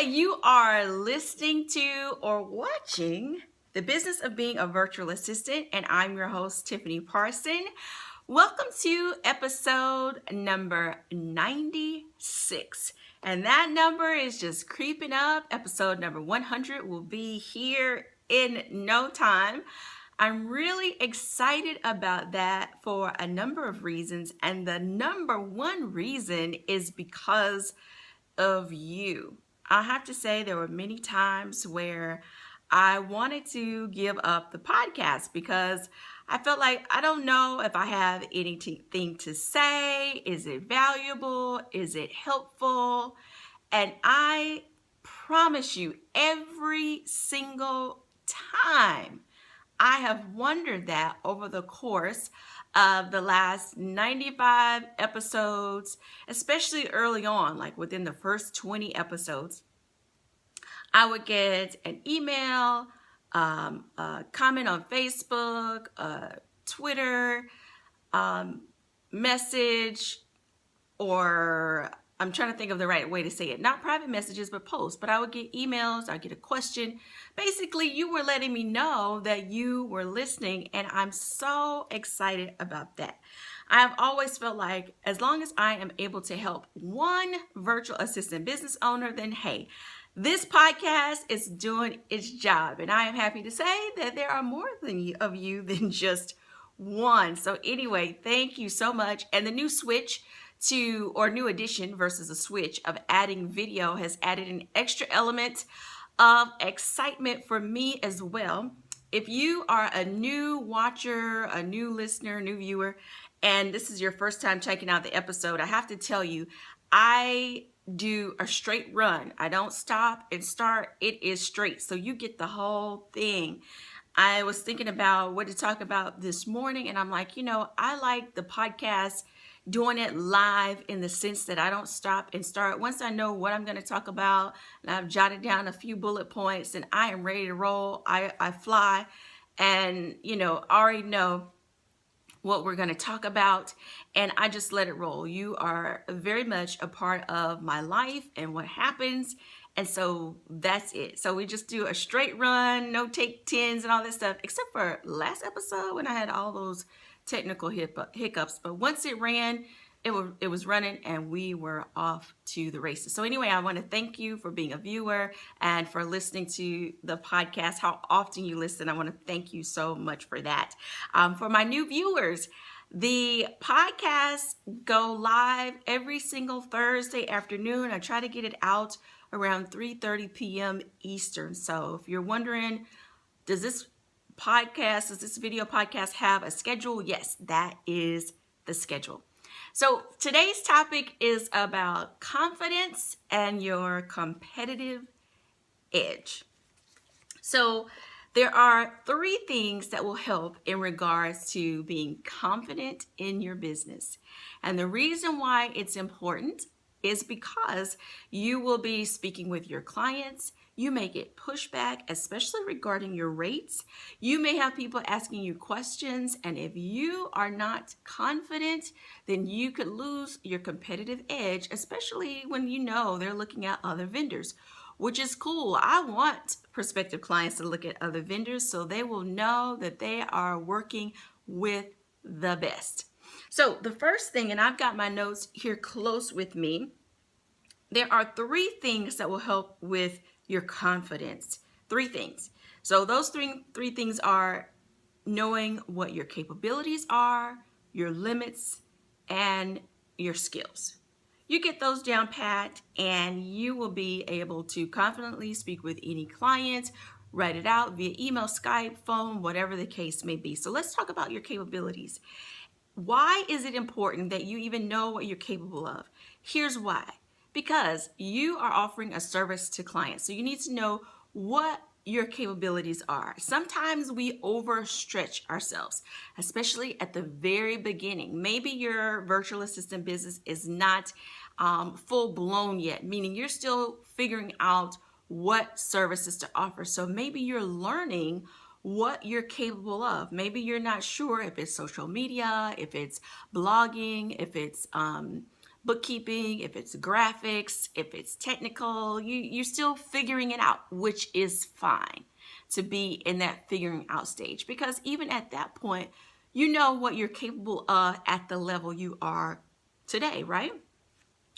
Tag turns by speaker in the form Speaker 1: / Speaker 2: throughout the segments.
Speaker 1: You are listening to or watching The Business of Being a Virtual Assistant, and I'm your host, Tiffany Parson. Welcome to episode number 96. And that number is just creeping up. Episode number 100 will be here in no time. I'm really excited about that for a number of reasons. And the number one reason is because of you. I have to say there were many times where I wanted to give up the podcast because I felt like I don't know if I have anything to say. Is it valuable? Is it helpful? And I promise you, every single time I have wondered that over the course of the last 95 episodes, especially early on, like within the first 20 episodes, I would get an email, a comment on Facebook, Twitter, message, or I'm trying to think of the right way to say it. Not private messages, but posts. But I would get emails, I'd get a question. Basically, you were letting me know that you were listening, and I'm so excited about that. I have always felt like as long as I am able to help one virtual assistant business owner, then hey, this podcast is doing its job. And I am happy to say that there are more of you than just one. So anyway, thank you so much. And the new switch new addition versus a switch of adding video has added an extra element of excitement for me as well. If you are a new watcher, a new listener, new viewer, and this is your first time checking out the episode, I have to tell you, I do a straight run. I don't stop and start. It is straight. So you get the whole thing. I was thinking about what to talk about this morning, and I'm like, I like the podcast doing it live in the sense that I don't stop and start. Once I know what I'm going to talk about and I've jotted down a few bullet points and I am ready to roll, I fly and, already know what we're going to talk about, and I just let it roll. You are very much a part of my life and what happens, and so that's it. So we just do a straight run, no take 10s and all that stuff, except for last episode when I had all those technical hiccups. But once it ran, it was running and we were off to the races. So anyway, I want to thank you for being a viewer and for listening to the podcast. How often you listen, I want to thank you so much for that. For my new viewers, the podcasts go live every single Thursday afternoon. I try to get it out around 3:30 p.m. Eastern. So if you're wondering, does this video podcast have a schedule? Yes, that is the schedule. So today's topic is about confidence and your competitive edge. So there are 3 things that will help in regards to being confident in your business. And the reason why it's important is because you will be speaking with your clients. You may get pushback, especially regarding your rates. You may have people asking you questions, and if you are not confident, then you could lose your competitive edge, especially when they're looking at other vendors, which is cool. I want prospective clients to look at other vendors so they will know that they are working with the best. So the first thing, and I've got my notes here close with me, there are 3 things that will help with your confidence. 3 things. So those three things are knowing what your capabilities are, your limits, and your skills. You get those down pat and you will be able to confidently speak with any client, write it out via email, Skype, phone, whatever the case may be. So let's talk about your capabilities. Why is it important that you even know what you're capable of? Here's why. Because you are offering a service to clients. So you need to know what your capabilities are. Sometimes we overstretch ourselves, especially at the very beginning. Maybe your virtual assistant business is not full blown yet, meaning you're still figuring out what services to offer. So maybe you're learning what you're capable of. Maybe you're not sure if it's social media, if it's blogging, if it's bookkeeping, if it's graphics, if it's technical, you're still figuring it out, which is fine to be in that figuring out stage, because even at that point, you know what you're capable of at the level you are today, right?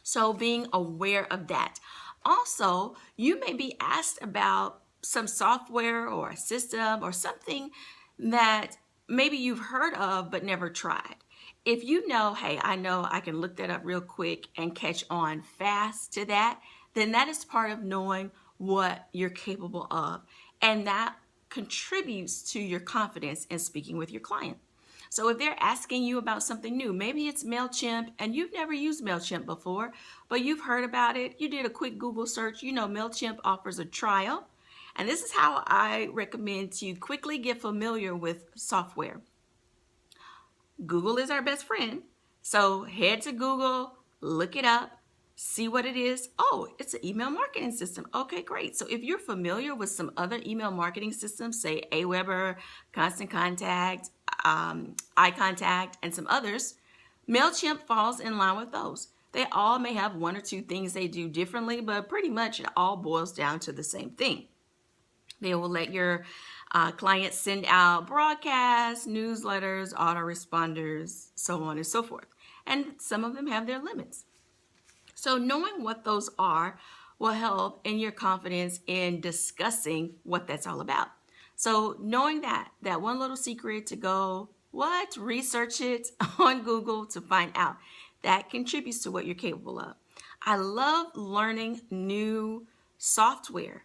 Speaker 1: So being aware of that. Also, you may be asked about some software or a system or something that maybe you've heard of but never tried. If you know, hey, I know I can look that up real quick and catch on fast to that, then that is part of knowing what you're capable of. And that contributes to your confidence in speaking with your client. So if they're asking you about something new, maybe it's MailChimp and you've never used MailChimp before, but you've heard about it. You did a quick Google search. You know, MailChimp offers a trial. And this is how I recommend to quickly get familiar with software. Google is our best friend. So head to Google, look it up, see what it is. Oh, it's an email marketing system. Okay, great. So if you're familiar with some other email marketing systems, say Aweber, Constant Contact, iContact, and some others, MailChimp falls in line with those. They all may have one or two things they do differently, but pretty much it all boils down to the same thing. They will let your clients send out broadcasts, newsletters, autoresponders, so on and so forth. And some of them have their limits. So knowing what those are will help in your confidence in discussing what that's all about. So knowing that one little secret to go, research it on Google to find out, that contributes to what you're capable of. I love learning new software,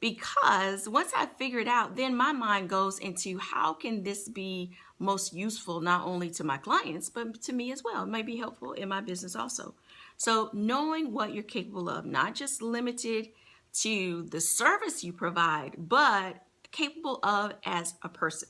Speaker 1: because once I figure it out, then my mind goes into how can this be most useful not only to my clients, but to me as well. It might be helpful in my business also. So knowing what you're capable of, not just limited to the service you provide, but capable of as a person.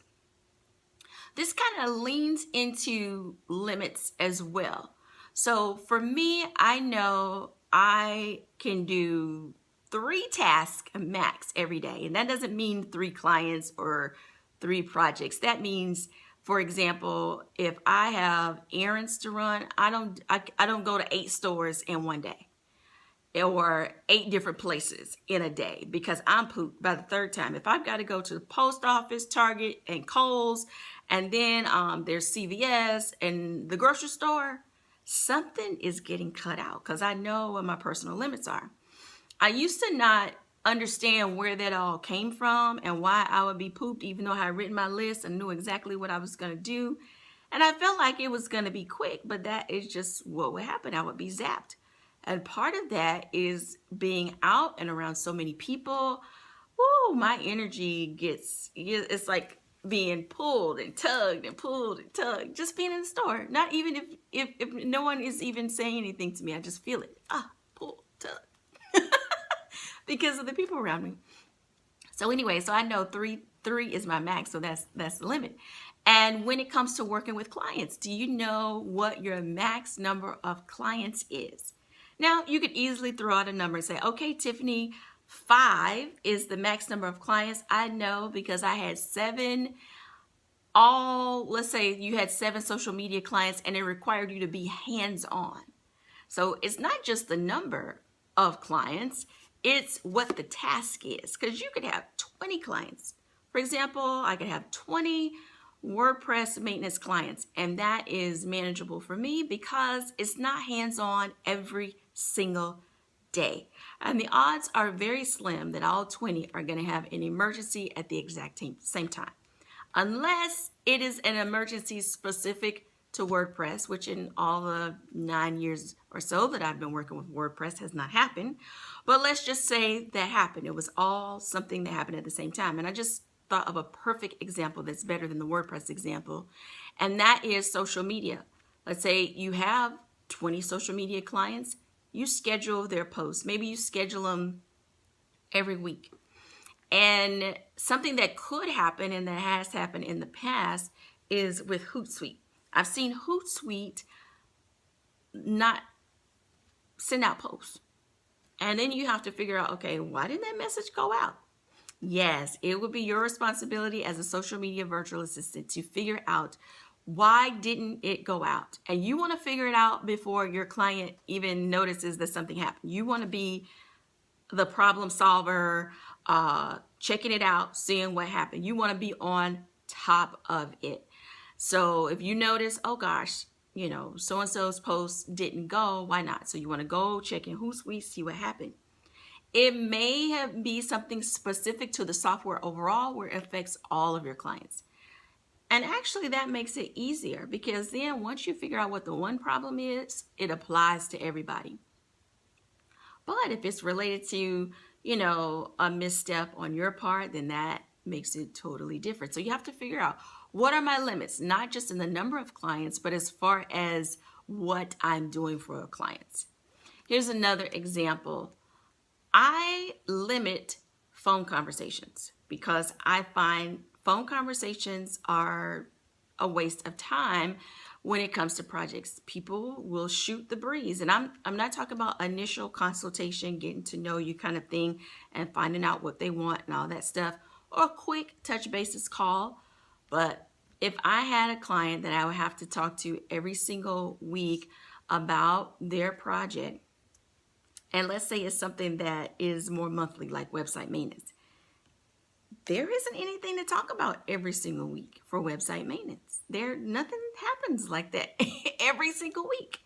Speaker 1: This kind of leans into limits as well. So for me, I know I can do 3 tasks max every day. And that doesn't mean 3 clients or 3 projects. That means, for example, if I have errands to run, I don't go to 8 stores in one day or 8 different places in a day, because I'm pooped by the 3rd time. If I've got to go to the post office, Target, and Kohl's, and then there's CVS and the grocery store, something is getting cut out because I know what my personal limits are. I used to not understand where that all came from and why I would be pooped, even though I had written my list and knew exactly what I was going to do. And I felt like it was going to be quick, but that is just what would happen. I would be zapped. And part of that is being out and around so many people. Woo, my energy it's like being pulled and tugged and pulled and tugged. Just being in the store. Not even if no one is even saying anything to me, I just feel it. Pull, tug. Because of the people around me. So anyway, so I know three is my max, so that's the limit. And when it comes to working with clients, do you know what your max number of clients is? Now, you could easily throw out a number and say, okay, Tiffany, 5 is the max number of clients. I know because I had 7, let's say you had 7 social media clients and it required you to be hands-on. So it's not just the number of clients, it's what the task is, because you could have 20 clients. For example, I could have 20 WordPress maintenance clients, and that is manageable for me because it's not hands-on every single day. And the odds are very slim that all 20 are going to have an emergency at the exact same time. Unless it is an emergency specific to WordPress, which in all the 9 years or so that I've been working with WordPress has not happened. But let's just say that happened. It was all something that happened at the same time. And I just thought of a perfect example that's better than the WordPress example. And that is social media. Let's say you have 20 social media clients. You schedule their posts. Maybe you schedule them every week. And something that could happen and that has happened in the past is with Hootsuite. I've seen Hootsuite not send out posts. And then you have to figure out, okay, why didn't that message go out? Yes, it would be your responsibility as a social media virtual assistant to figure out Why didn't it go out? And you want to figure it out before your client even notices that something happened. You want to be the problem solver, checking it out, seeing what happened. You want to be on top of it. So if you notice, oh gosh, so-and-so's post didn't go, why not? So you want to go check in Hootsuite, see what happened. It may be something specific to the software overall where it affects all of your clients. And actually that makes it easier because then once you figure out what the one problem is, it applies to everybody. But if it's related to, a misstep on your part, then that makes it totally different. So you have to figure out, what are my limits, not just in the number of clients, but as far as what I'm doing for clients. Here's another example. I limit phone conversations because I find phone conversations are a waste of time when it comes to projects. People will shoot the breeze. And I'm not talking about initial consultation, getting to know you kind of thing and finding out what they want and all that stuff, or a quick touch basis call. But if I had a client that I would have to talk to every single week about their project, and let's say it's something that is more monthly, like website maintenance, there isn't anything to talk about every single week for website maintenance. Nothing happens like that every single week.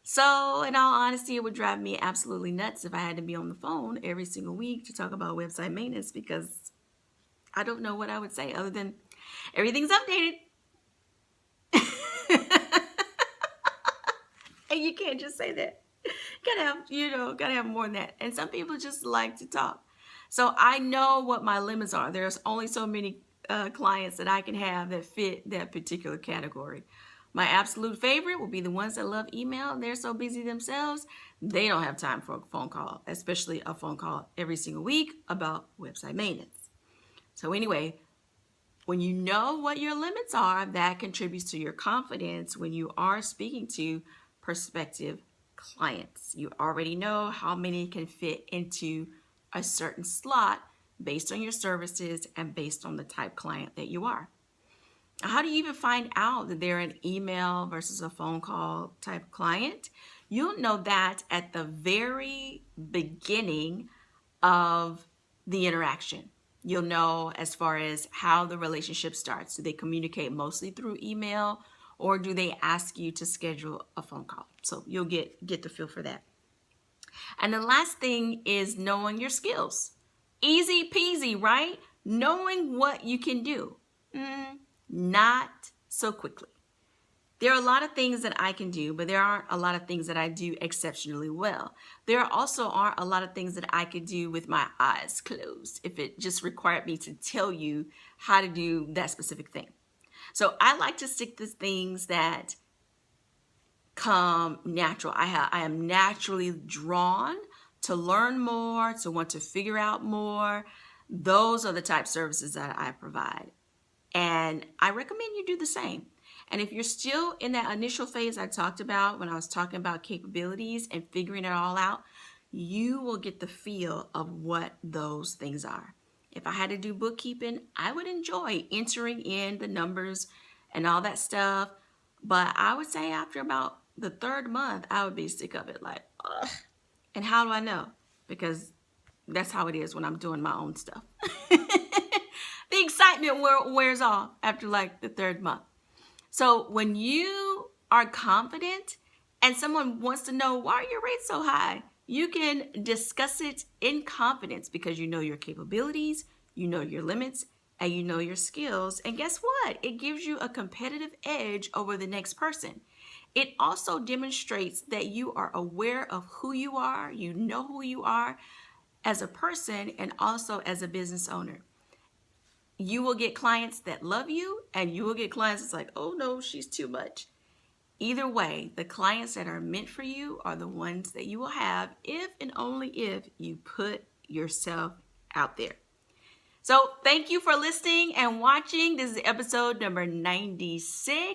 Speaker 1: So in all honesty, it would drive me absolutely nuts if I had to be on the phone every single week to talk about website maintenance, because I don't know what I would say other than everything's updated. And you can't just say that. Gotta have more than that. And some people just like to talk. So I know what my limits are. There's only so many clients that I can have that fit that particular category. My absolute favorite will be the ones that love email. They're so busy themselves, they don't have time for a phone call, especially a phone call every single week about website maintenance. So anyway, when you know what your limits are, that contributes to your confidence when you are speaking to prospective clients. You already know how many can fit into a certain slot based on your services and based on the type client that you are. How do you even find out that they're an email versus a phone call type client? You'll know that at the very beginning of the interaction. You'll know as far as how the relationship starts. Do they communicate mostly through email, or do they ask you to schedule a phone call? So you'll get the feel for that. And the last thing is knowing your skills. Easy peasy, right? Knowing what you can do. Not so quickly. There are a lot of things that I can do, but there aren't a lot of things that I do exceptionally well. There also aren't a lot of things that I could do with my eyes closed if it just required me to tell you how to do that specific thing. So I like to stick to things that come natural. I am naturally drawn to learn more, to want to figure out more. Those are the type of services that I provide. And I recommend you do the same. And if you're still in that initial phase I talked about when I was talking about capabilities and figuring it all out, you will get the feel of what those things are. If I had to do bookkeeping, I would enjoy entering in the numbers and all that stuff. But I would say after about the third month, I would be sick of it. Like, ugh. And how do I know? Because that's how it is when I'm doing my own stuff. The excitement wears off after like the third month. So when you are confident and someone wants to know, why are your rates so high? You can discuss it in confidence because you know your capabilities, you know your limits, and you know your skills. And guess what? It gives you a competitive edge over the next person. It also demonstrates that you are aware of who you are, you know who you are as a person and also as a business owner. You will get clients that love you, and you will get clients that's like, oh no, she's too much. Either way, the clients that are meant for you are the ones that you will have if and only if you put yourself out there. So thank you for listening and watching. This is episode number 96.